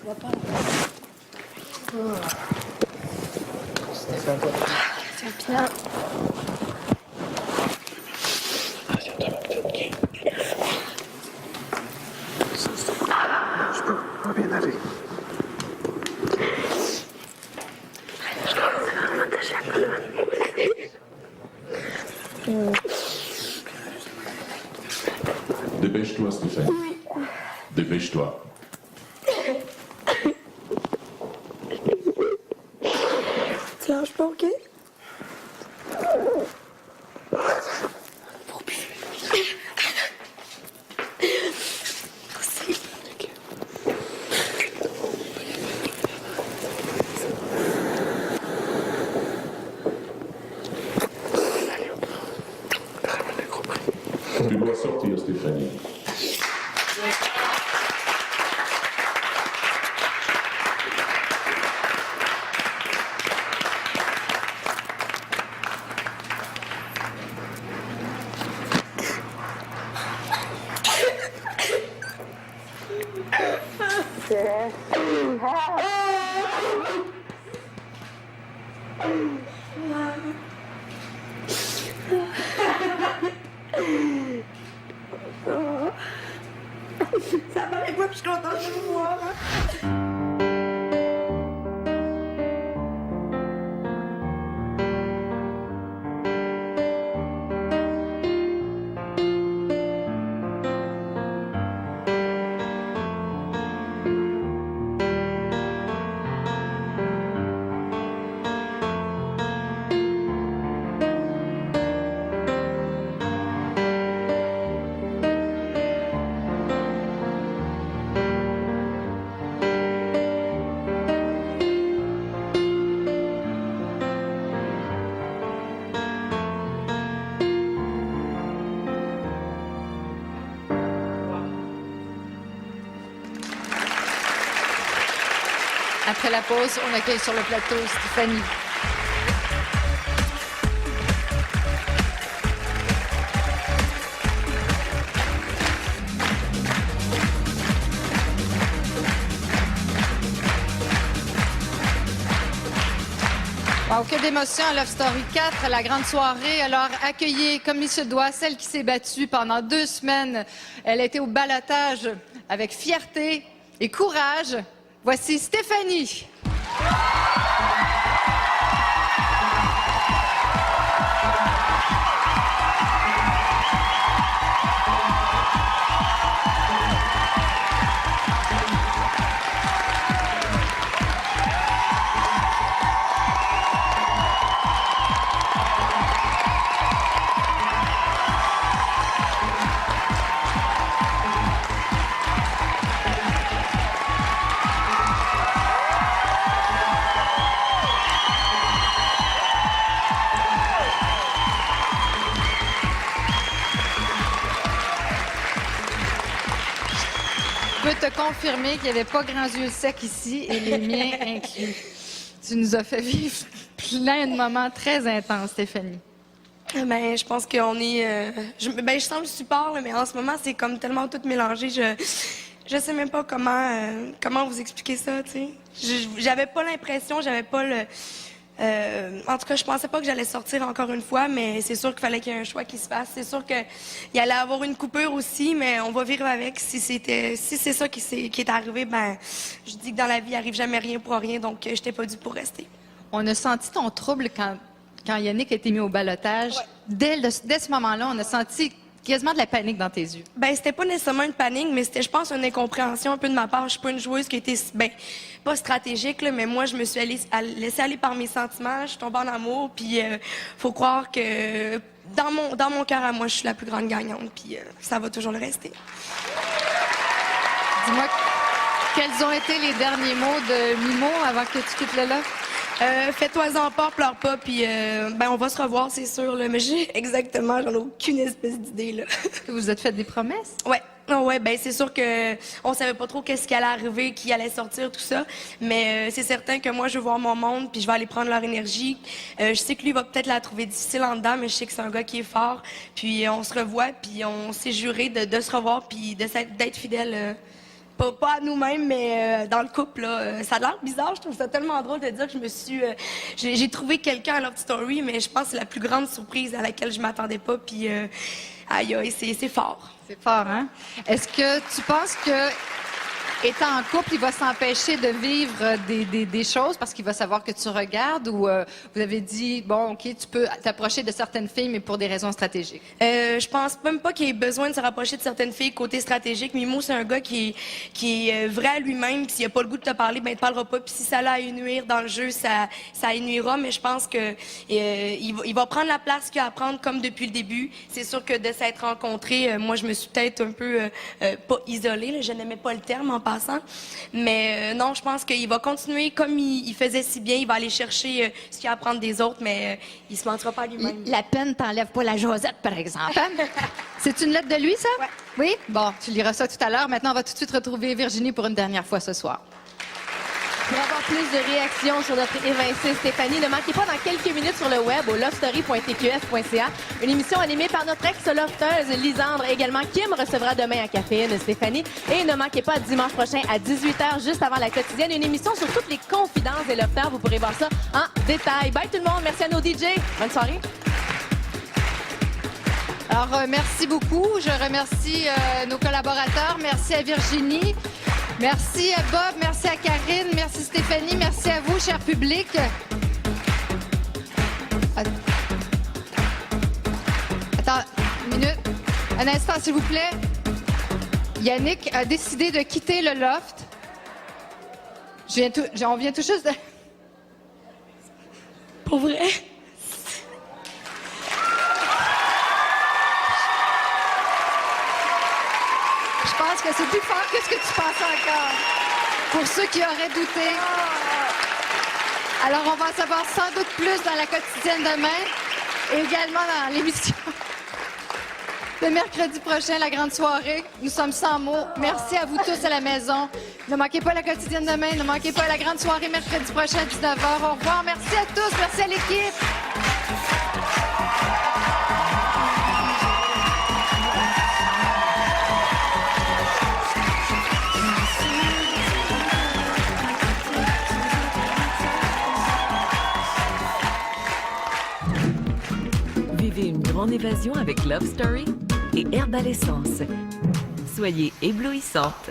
va pas. Tiens, Pierre. Ça va bien aller. Dépêche-toi, Stéphanie. Dépêche-toi. Tu lâches pas, OK? Merci. Tu dois sortir, Stéphanie. Ça paraît pas, puis je suis contente de vous voir. Après la pause, on accueille sur le plateau Stéphanie. Wow, que d'émotion à Love Story 4, la grande soirée. Alors, accueillez comme il se doit celle qui s'est battue pendant 2 semaines. Elle a été au ballottage avec fierté et courage. Voici Stéphanie. Je peux te confirmer qu'il n'y avait pas grands yeux secs ici, et les miens inclus. Tu nous as fait vivre plein de moments très intenses, Stéphanie. Ben, je pense qu'on est... je sens le support, là, mais en ce moment, c'est comme tellement tout mélangé. Je sais même pas comment vous expliquer ça, tu sais. J'avais pas l'impression, j'avais pas le... en tout cas, je pensais pas que j'allais sortir encore une fois, mais c'est sûr qu'il fallait qu'il y ait un choix qui se fasse. C'est sûr qu'il allait avoir une coupure aussi, mais on va vivre avec. Si c'est ça qui est arrivé, ben, je dis que dans la vie, il arrive jamais rien pour rien, donc j'étais pas due pour rester. On a senti ton trouble quand Yannick a été mis au ballottage. Ouais. Dès ce moment-là, on a senti quasiment de la panique dans tes yeux. Ben, c'était pas nécessairement une panique, mais c'était, je pense, une incompréhension un peu de ma part. Je suis pas une joueuse qui a été, ben, pas stratégique, là, mais moi, je me suis laissée aller par mes sentiments. Je suis tombée en amour, puis faut croire que dans mon cœur à moi, je suis la plus grande gagnante, puis ça va toujours le rester. Dis-moi, quels ont été les derniers mots de Mimo avant que tu quittes le là? Fais-toi-en pas, pleure pas, puis ben on va se revoir, c'est sûr, là, mais j'en ai aucune espèce d'idée, là. Vous vous êtes fait des promesses? Ouais. Oh ouais, ben c'est sûr que on savait pas trop qu'est-ce qui allait arriver, qui allait sortir, tout ça. Mais c'est certain que moi, je veux voir mon monde, puis je vais aller prendre leur énergie. Je sais que lui va peut-être la trouver difficile en dedans, mais je sais que c'est un gars qui est fort. Puis on se revoit, puis on s'est juré de se revoir, puis d'être fidèle pas à nous-mêmes, mais dans le couple, là. Ça a l'air bizarre, je trouve ça tellement drôle de dire que je me suis... j'ai trouvé quelqu'un à Love Story, mais je pense que c'est la plus grande surprise à laquelle je m'attendais pas, puis aïe, aïe, c'est fort. C'est fort, hein? Est-ce que tu penses que, étant en couple, il va s'empêcher de vivre des choses parce qu'il va savoir que tu regardes ou vous avez dit, bon, OK, tu peux t'approcher de certaines filles, mais pour des raisons stratégiques? Je pense même pas qu'il ait besoin de se rapprocher de certaines filles côté stratégique. Mimo, c'est un gars qui est vrai à lui-même. S'il a pas le goût de te parler, ben il te parlera pas. Puis si ça l'a à y nuire dans le jeu, ça y nuira. Mais je pense que il va prendre la place qu'il a à prendre comme depuis le début. C'est sûr que de s'être rencontrés, moi je me suis peut-être un peu pas isolée. Là. Je n'aimais pas le terme en passant. Mais non, je pense qu'il va continuer comme il faisait si bien. Il va aller chercher ce qu'il a à apprendre des autres, mais il se mentira pas à lui-même. La peine t'enlève pas la Josette, par exemple. Hein? C'est une lettre de lui, ça? Ouais. Oui? Bon, tu liras ça tout à l'heure. Maintenant, on va tout de suite retrouver Virginie pour une dernière fois ce soir. Pour avoir plus de réactions sur notre évincée Stéphanie, ne manquez pas dans quelques minutes sur le web au lovestory.tqs.ca une émission animée par notre ex-lofteuse Lisandre. Également, Kim recevra demain à Caféine Stéphanie. Et ne manquez pas dimanche prochain à 18h, juste avant la quotidienne, une émission sur toutes les confidences des lofters. Vous pourrez voir ça en détail. Bye tout le monde. Merci à nos DJ. Bonne soirée. Alors, merci beaucoup. Je remercie nos collaborateurs. Merci à Virginie. Merci à Bob, merci à Karine, merci Stéphanie, merci à vous, cher public. Attends, une minute. Un instant, s'il vous plaît. Yannick a décidé de quitter le loft. On vient tout juste de... Pour vrai? Je pense que c'est plus fort que ce que tu penses encore. Pour ceux qui auraient douté. Alors, on va en savoir sans doute plus dans la quotidienne demain et également dans l'émission de mercredi prochain, la grande soirée. Nous sommes sans mots. Merci à vous tous à la maison. Ne manquez pas la quotidienne demain. Ne manquez pas la grande soirée mercredi prochain à 19h. Au revoir. Merci à tous. Merci à l'équipe. Vivez une grande évasion avec Love Story et Herbe à l'essence. Soyez éblouissantes.